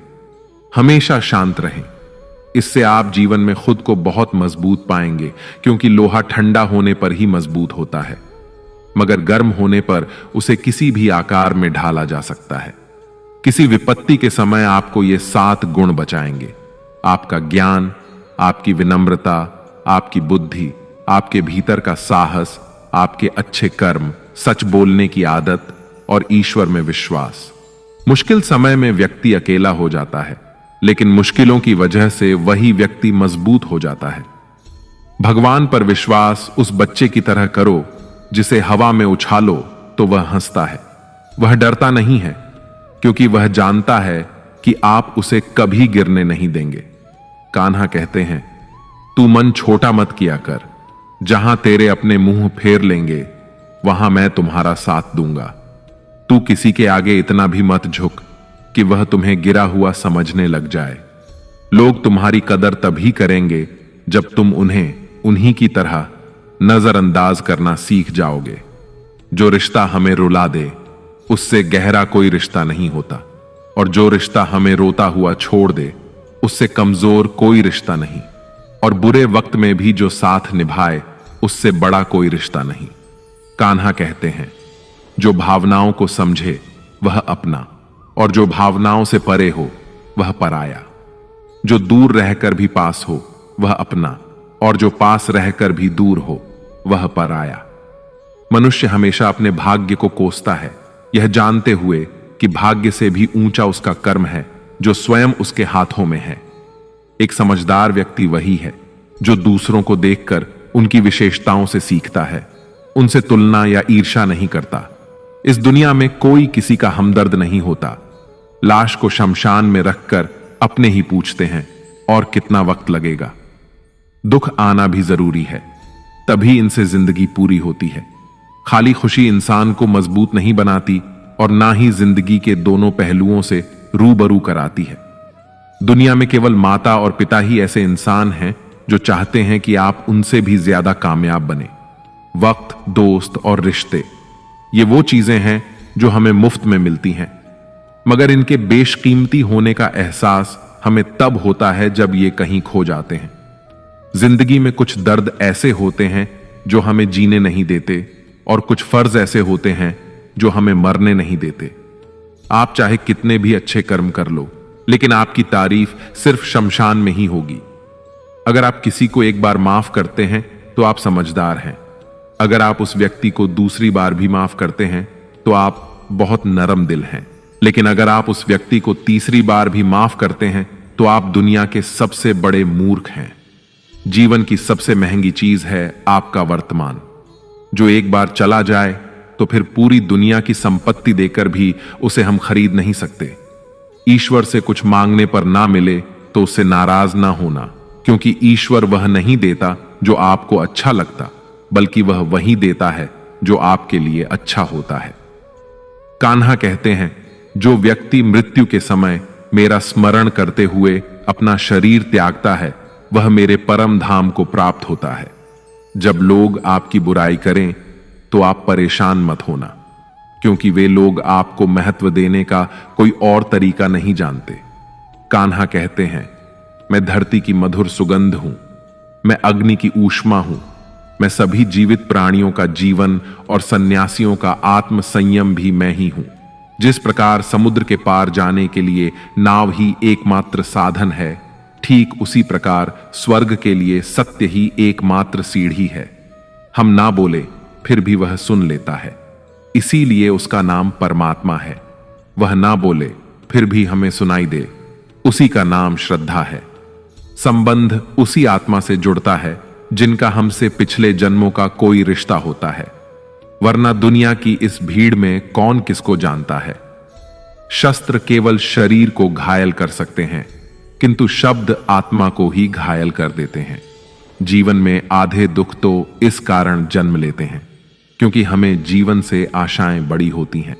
हमेशा शांत रहें। इससे आप जीवन में खुद को बहुत मजबूत पाएंगे, क्योंकि लोहा ठंडा होने पर ही मजबूत होता है, मगर गर्म होने पर उसे किसी भी आकार में ढाला जा सकता है। किसी विपत्ति के समय आपको ये 7 गुण बचाएंगे: आपका ज्ञान, आपकी विनम्रता, आपकी बुद्धि, आपके भीतर का साहस, आपके अच्छे कर्म, सच बोलने की आदत और ईश्वर में विश्वास। मुश्किल समय में व्यक्ति अकेला हो जाता है, लेकिन मुश्किलों की वजह से वही व्यक्ति मजबूत हो जाता है। भगवान पर विश्वास उस बच्चे की तरह करो जिसे हवा में उछालो तो वह हंसता है। वह डरता नहीं है, क्योंकि वह जानता है कि आप उसे कभी गिरने नहीं देंगे। कान्हा कहते हैं, तू मन छोटा मत किया कर, जहां तेरे अपने मुंह फेर लेंगे वहां मैं तुम्हारा साथ दूंगा। तू किसी के आगे इतना भी मत झुक कि वह तुम्हें गिरा हुआ समझने लग जाए। लोग तुम्हारी कदर तभी करेंगे जब तुम उन्हें उन्हीं की तरह नजरअंदाज करना सीख जाओगे। जो रिश्ता हमें रुला दे उससे गहरा कोई रिश्ता नहीं होता, और जो रिश्ता हमें रोता हुआ छोड़ दे उससे कमजोर कोई रिश्ता नहीं, और बुरे वक्त में भी जो साथ निभाए उससे बड़ा कोई रिश्ता नहीं। कान्हा कहते हैं, जो भावनाओं को समझे वह अपना, और जो भावनाओं से परे हो वह पराया। जो दूर रहकर भी पास हो वह अपना, और जो पास रहकर भी दूर हो वह पराया। मनुष्य हमेशा अपने भाग्य को कोसता है, यह जानते हुए कि भाग्य से भी ऊंचा उसका कर्म है जो स्वयं उसके हाथों में है। एक समझदार व्यक्ति वही है जो दूसरों को देखकर उनकी विशेषताओं से सीखता है, उनसे तुलना या ईर्ष्या नहीं करता। इस दुनिया में कोई किसी का हमदर्द नहीं होता। लाश को शमशान में रखकर अपने ही पूछते हैं, और कितना वक्त लगेगा। दुख आना भी जरूरी है, तभी इनसे जिंदगी पूरी होती है। खाली खुशी इंसान को मजबूत नहीं बनाती, और ना ही जिंदगी के दोनों पहलुओं से रूबरू कराती है। दुनिया में केवल माता और पिता ही ऐसे इंसान हैं जो चाहते हैं कि आप उनसे भी ज्यादा कामयाब बने। वक्त, दोस्त और रिश्ते, ये वो चीजें हैं जो हमें मुफ्त में मिलती हैं, मगर इनके बेशकीमती होने का एहसास हमें तब होता है जब ये कहीं खो जाते हैं। जिंदगी में कुछ दर्द ऐसे होते हैं जो हमें जीने नहीं देते, और कुछ फर्ज ऐसे होते हैं जो हमें मरने नहीं देते। आप चाहे कितने भी अच्छे कर्म कर लो, लेकिन आपकी तारीफ सिर्फ शमशान में ही होगी। अगर आप किसी को एक बार माफ करते हैं तो आप समझदार हैं। अगर आप उस व्यक्ति को दूसरी बार भी माफ करते हैं तो आप बहुत नरम दिल हैं। लेकिन अगर आप उस व्यक्ति को तीसरी बार भी माफ करते हैं तो आप दुनिया के सबसे बड़े मूर्ख हैं। जीवन की सबसे महंगी चीज है आपका वर्तमान। जो एक बार चला जाए तो फिर पूरी दुनिया की संपत्ति देकर भी उसे हम खरीद नहीं सकते। ईश्वर से कुछ मांगने पर ना मिले तो उससे नाराज ना होना, क्योंकि ईश्वर वह नहीं देता जो आपको अच्छा लगता, बल्कि वह वही देता है जो आपके लिए अच्छा होता है। कान्हा कहते हैं, जो व्यक्ति मृत्यु के समय मेरा स्मरण करते हुए अपना शरीर त्यागता है, वह मेरे परम धाम को प्राप्त होता है। जब लोग आपकी बुराई करें तो आप परेशान मत होना, क्योंकि वे लोग आपको महत्व देने का कोई और तरीका नहीं जानते। कान्हा कहते हैं, मैं धरती की मधुर सुगंध हूं, मैं अग्नि की ऊष्मा हूं, मैं सभी जीवित प्राणियों का जीवन और सन्यासियों का आत्म संयम भी मैं ही हूं। जिस प्रकार समुद्र के पार जाने के लिए नाव ही एकमात्र साधन है, ठीक उसी प्रकार स्वर्ग के लिए सत्य ही एकमात्र सीढ़ी है। हम ना बोले फिर भी वह सुन लेता है, इसीलिए उसका नाम परमात्मा है। वह ना बोले फिर भी हमें सुनाई दे, उसी का नाम श्रद्धा है। संबंध उसी आत्मा से जुड़ता है जिनका हमसे पिछले जन्मों का कोई रिश्ता होता है, वरना दुनिया की इस भीड़ में कौन किसको जानता है। शस्त्र केवल शरीर को घायल कर सकते हैं, किंतु शब्द आत्मा को ही घायल कर देते हैं। जीवन में आधे दुख तो इस कारण जन्म लेते हैं क्योंकि हमें जीवन से आशाएं बड़ी होती हैं।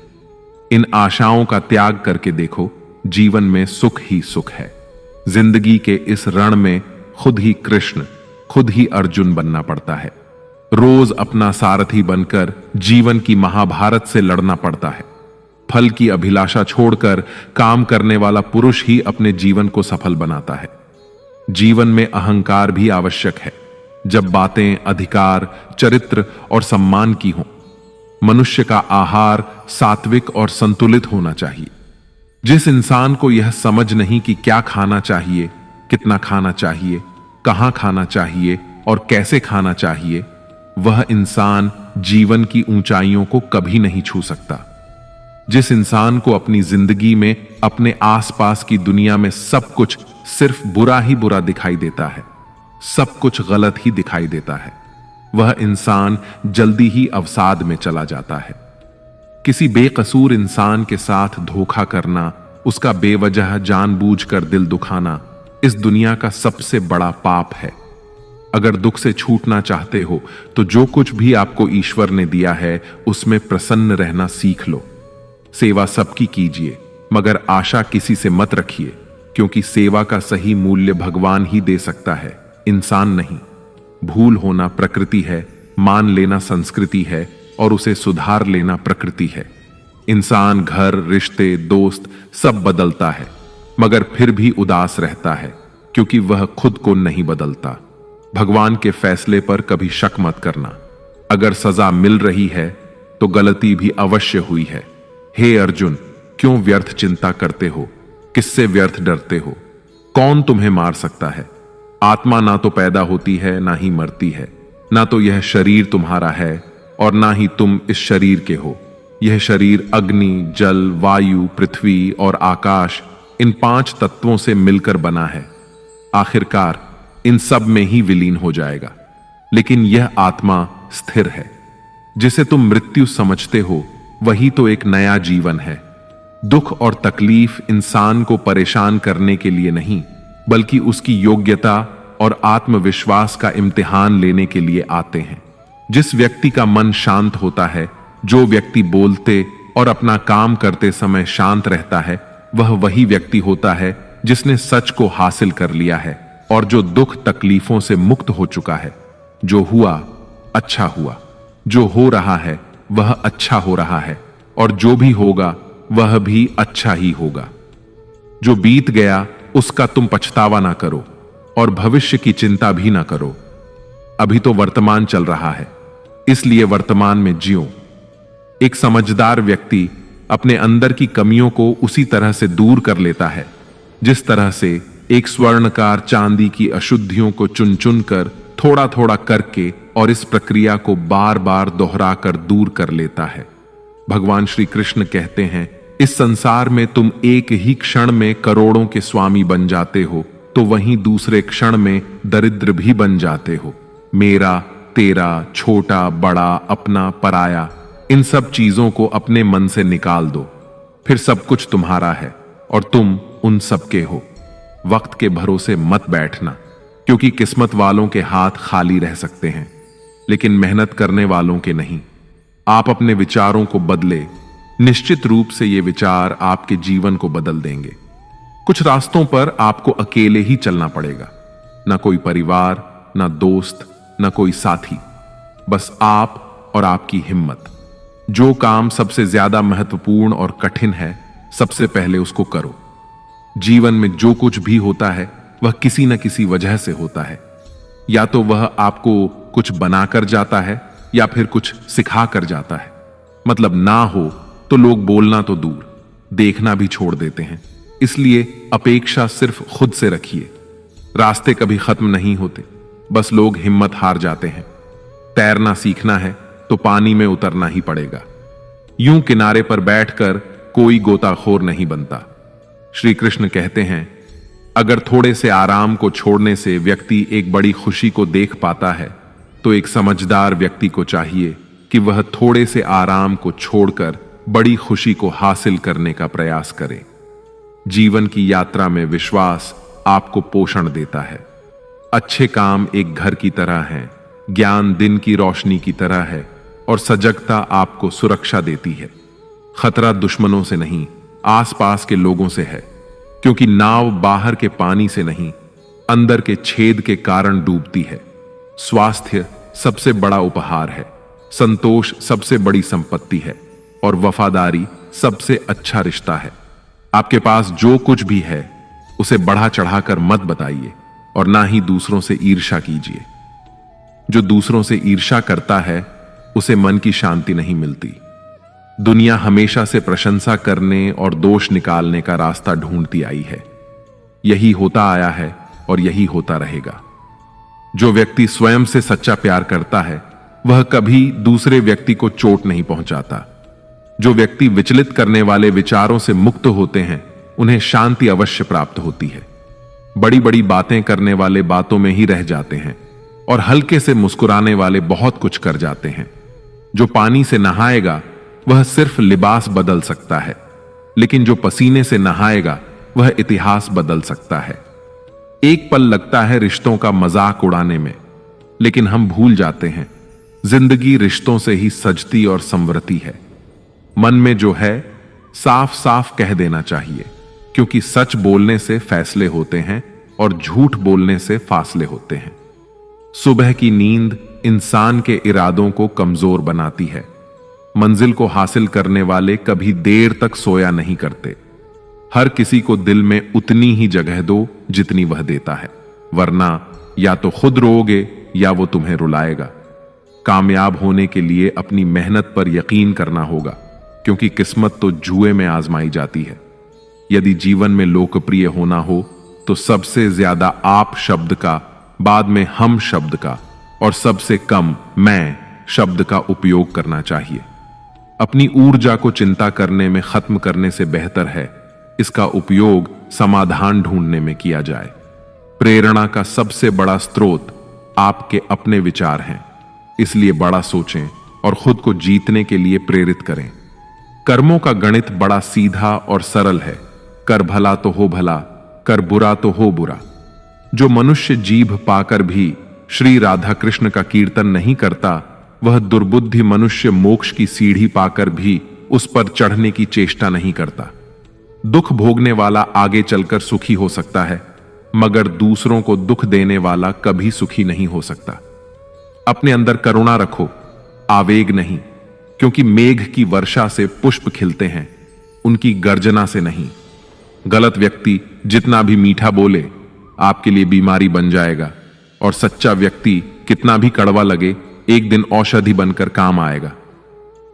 इन आशाओं का त्याग करके देखो, जीवन में सुख ही सुख है। जिंदगी के इस रण में खुद ही कृष्ण, खुद ही अर्जुन बनना पड़ता है। रोज अपना सारथी बनकर जीवन की महाभारत से लड़ना पड़ता है। फल की अभिलाषा छोड़कर काम करने वाला पुरुष ही अपने जीवन को सफल बनाता है। जीवन में अहंकार भी आवश्यक है, जब बातें अधिकार, चरित्र और सम्मान की हों। मनुष्य का आहार सात्विक और संतुलित होना चाहिए। जिस इंसान को यह समझ नहीं कि क्या खाना चाहिए, कितना खाना चाहिए, कहां खाना चाहिए और कैसे खाना चाहिए, वह इंसान जीवन की ऊंचाइयों को कभी नहीं छू सकता। जिस इंसान को अपनी जिंदगी में, अपने आसपास की दुनिया में सब कुछ सिर्फ बुरा ही बुरा दिखाई देता है, सब कुछ गलत ही दिखाई देता है, वह इंसान जल्दी ही अवसाद में चला जाता है। किसी बेकसूर इंसान के साथ धोखा करना, उसका बेवजह जानबूझकर दिल दुखाना इस दुनिया का सबसे बड़ा पाप है। अगर दुख से छूटना चाहते हो तो जो कुछ भी आपको ईश्वर ने दिया है उसमें प्रसन्न रहना सीख लो। सेवा सबकी कीजिए, मगर आशा किसी से मत रखिए, क्योंकि सेवा का सही मूल्य भगवान ही दे सकता है, इंसान नहीं। भूल होना प्रकृति है, मान लेना संस्कृति है और उसे सुधार लेना प्रकृति है। इंसान घर, रिश्ते, दोस्त सब बदलता है, मगर फिर भी उदास रहता है क्योंकि वह खुद को नहीं बदलता। भगवान के फैसले पर कभी शक मत करना। अगर सजा मिल रही है तो गलती भी अवश्य हुई है। हे अर्जुन, क्यों व्यर्थ चिंता करते हो? किससे व्यर्थ डरते हो? कौन तुम्हें मार सकता है? आत्मा ना तो पैदा होती है ना ही मरती है, ना तो यह शरीर तुम्हारा है और ना ही तुम इस शरीर के हो। यह शरीर अग्नि, जल, वायु, पृथ्वी और आकाश, इन 5 तत्वों से मिलकर बना है। आखिरकार इन सब में ही विलीन हो जाएगा। लेकिन यह आत्मा स्थिर है। जिसे तुम मृत्यु समझते हो वही तो एक नया जीवन है। दुख और तकलीफ इंसान को परेशान करने के लिए नहीं, बल्कि उसकी योग्यता और आत्मविश्वास का इम्तिहान लेने के लिए आते हैं। जिस व्यक्ति का मन शांत होता है, जो व्यक्ति बोलते और अपना काम करते समय शांत रहता है, वह वही व्यक्ति होता है जिसने सच को हासिल कर लिया है और जो दुख तकलीफों से मुक्त हो चुका है। जो हुआ अच्छा हुआ, जो हो रहा है वह अच्छा हो रहा है और जो भी होगा वह भी अच्छा ही होगा। जो बीत गया उसका तुम पछतावा ना करो और भविष्य की चिंता भी ना करो। अभी तो वर्तमान चल रहा है, इसलिए वर्तमान में जियो। एक समझदार व्यक्ति अपने अंदर की कमियों को उसी तरह से दूर कर लेता है जिस तरह से एक स्वर्णकार चांदी की अशुद्धियों को चुन चुन कर थोड़ा थोड़ा करके और इस प्रक्रिया को बार बार दोहरा कर दूर कर लेता है। भगवान श्री कृष्ण कहते हैं, इस संसार में तुम एक ही क्षण में करोड़ों के स्वामी बन जाते हो तो वहीं दूसरे क्षण में दरिद्र भी बन जाते हो। मेरा, तेरा, छोटा, बड़ा, अपना, पराया, इन सब चीजों को अपने मन से निकाल दो, फिर सब कुछ तुम्हारा है और तुम उन सबके हो। वक्त के भरोसे मत बैठना, क्योंकि किस्मत वालों के हाथ खाली रह सकते हैं, लेकिन मेहनत करने वालों के नहीं। आप अपने विचारों को बदले, निश्चित रूप से ये विचार आपके जीवन को बदल देंगे। कुछ रास्तों पर आपको अकेले ही चलना पड़ेगा, ना कोई परिवार, ना दोस्त, ना कोई साथी, बस आप और आपकी हिम्मत। जो काम सबसे ज्यादा महत्वपूर्ण और कठिन है, सबसे पहले उसको करो। जीवन में जो कुछ भी होता है वह किसी न किसी वजह से होता है। या तो वह आपको कुछ बनाकर जाता है या फिर कुछ सिखा कर जाता है। मतलब ना हो तो लोग बोलना तो दूर, देखना भी छोड़ देते हैं। इसलिए अपेक्षा सिर्फ खुद से रखिए। रास्ते कभी खत्म नहीं होते, बस लोग हिम्मत हार जाते हैं। तैरना सीखना है तो पानी में उतरना ही पड़ेगा। यूं किनारे पर बैठकर कोई गोताखोर नहीं बनता। श्री कृष्ण कहते हैं, अगर थोड़े से आराम को छोड़ने से व्यक्ति एक बड़ी खुशी को देख पाता है, तो एक समझदार व्यक्ति को चाहिए कि वह थोड़े से आराम को छोड़कर बड़ी खुशी को हासिल करने का प्रयास करे। जीवन की यात्रा में विश्वास आपको पोषण देता है। अच्छे काम एक घर की तरह हैं, ज्ञान दिन की रोशनी की तरह है और सजगता आपको सुरक्षा देती है। खतरा दुश्मनों से नहीं, आसपास के लोगों से है, क्योंकि नाव बाहर के पानी से नहीं, अंदर के छेद के कारण डूबती है। स्वास्थ्य सबसे बड़ा उपहार है, संतोष सबसे बड़ी संपत्ति है और वफादारी सबसे अच्छा रिश्ता है। आपके पास जो कुछ भी है उसे बढ़ा चढ़ाकर मत बताइए और ना ही दूसरों से ईर्ष्या कीजिए। जो दूसरों से ईर्ष्या करता है उसे मन की शांति नहीं मिलती। दुनिया हमेशा से प्रशंसा करने और दोष निकालने का रास्ता ढूंढती आई है। यही होता आया है और यही होता रहेगा। जो व्यक्ति स्वयं से सच्चा प्यार करता है वह कभी दूसरे व्यक्ति को चोट नहीं पहुंचाता। जो व्यक्ति विचलित करने वाले विचारों से मुक्त होते हैं उन्हें शांति अवश्य प्राप्त होती है। बड़ी बड़ी बातें करने वाले बातों में ही रह जाते हैं और हल्के से मुस्कुराने वाले बहुत कुछ कर जाते हैं। जो पानी से नहाएगा वह सिर्फ लिबास बदल सकता है, लेकिन जो पसीने से नहाएगा वह इतिहास बदल सकता है। एक पल लगता है रिश्तों का मजाक उड़ाने में, लेकिन हम भूल जाते हैं जिंदगी रिश्तों से ही सजती और संवरती है। मन में जो है साफ साफ कह देना चाहिए, क्योंकि सच बोलने से फैसले होते हैं और झूठ बोलने से फासले होते हैं। सुबह की नींद इंसान के इरादों को कमजोर बनाती है। मंजिल को हासिल करने वाले कभी देर तक सोया नहीं करते। हर किसी को दिल में उतनी ही जगह दो जितनी वह देता है, वरना या तो खुद रोओगे या वो तुम्हें रुलाएगा। कामयाब होने के लिए अपनी मेहनत पर यकीन करना होगा, क्योंकि किस्मत तो जुए में आजमाई जाती है। यदि जीवन में लोकप्रिय होना हो तो सबसे ज्यादा आप शब्द का, बाद में हम शब्द का और सबसे कम मैं शब्द का उपयोग करना चाहिए। अपनी ऊर्जा को चिंता करने में खत्म करने से बेहतर है इसका उपयोग समाधान ढूंढने में किया जाए। प्रेरणा का सबसे बड़ा स्रोत आपके अपने विचार हैं, इसलिए बड़ा सोचें और खुद को जीतने के लिए प्रेरित करें। कर्मों का गणित बड़ा सीधा और सरल है। कर भला तो हो भला, कर बुरा तो हो बुरा। जो मनुष्य जीभ पाकर भी श्री राधा कृष्ण का कीर्तन नहीं करता, वह दुर्बुद्धि मनुष्य मोक्ष की सीढ़ी पाकर भी उस पर चढ़ने की चेष्टा नहीं करता। दुख भोगने वाला आगे चलकर सुखी हो सकता है, मगर दूसरों को दुख देने वाला कभी सुखी नहीं हो सकता। अपने अंदर करुणा रखो, आवेग नहीं, क्योंकि मेघ की वर्षा से पुष्प खिलते हैं, उनकी गर्जना से नहीं। गलत व्यक्ति जितना भी मीठा बोले आपके लिए बीमारी बन जाएगा, और सच्चा व्यक्ति कितना भी कड़वा लगे एक दिन औषधि बनकर काम आएगा।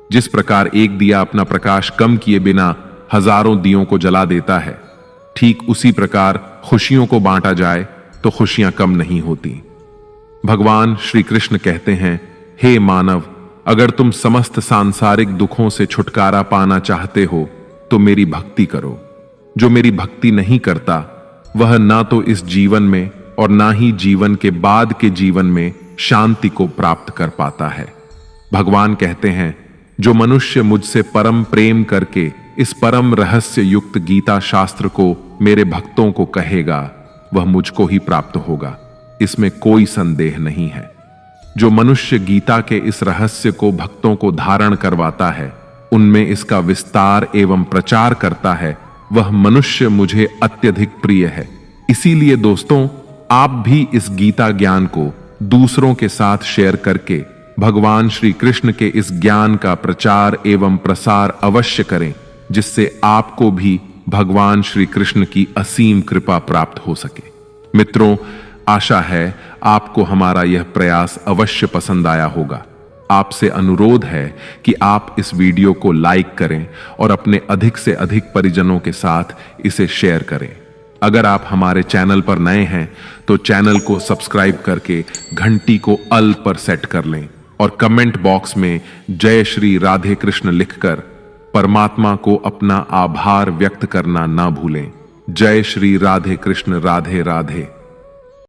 जिस प्रकार एक दिया अपना प्रकाश कम किए बिना हजारों दियों को जला देता है, ठीक उसी प्रकार खुशियों को बांटा जाए तो खुशियां कम नहीं होती। भगवान श्री कृष्ण कहते हैं, हे मानव, अगर तुम समस्त सांसारिक दुखों से छुटकारा पाना चाहते हो तो मेरी भक्ति करो। जो मेरी भक्ति नहीं करता वह ना तो इस जीवन में और ना ही जीवन के बाद के जीवन में शांति को प्राप्त कर पाता है। भगवान कहते हैं, जो मनुष्य मुझसे परम प्रेम करके इस परम रहस्य युक्त गीता शास्त्र को मेरे भक्तों को कहेगा, वह मुझको ही प्राप्त होगा, इसमें कोई संदेह नहीं है। जो मनुष्य गीता के इस रहस्य को भक्तों को धारण करवाता है, उनमें इसका विस्तार एवं प्रचार करता है, वह मनुष्य मुझे अत्यधिक प्रिय है। इसीलिए दोस्तों, आप भी इस गीता ज्ञान को दूसरों के साथ शेयर करके भगवान श्री कृष्ण के इस ज्ञान का प्रचार एवं प्रसार अवश्य करें, जिससे आपको भी भगवान श्री कृष्ण की असीम कृपा प्राप्त हो सके। मित्रों, आशा है आपको हमारा यह प्रयास अवश्य पसंद आया होगा। आपसे अनुरोध है कि आप इस वीडियो को लाइक करें और अपने अधिक से अधिक परिजनों के साथ इसे शेयर करें। अगर आप हमारे चैनल पर नए हैं तो चैनल को सब्सक्राइब करके घंटी को ऑल पर सेट कर लें और कमेंट बॉक्स में जय श्री राधे कृष्ण लिखकर परमात्मा को अपना आभार व्यक्त करना ना भूलें। जय श्री राधे कृष्ण। राधे राधे।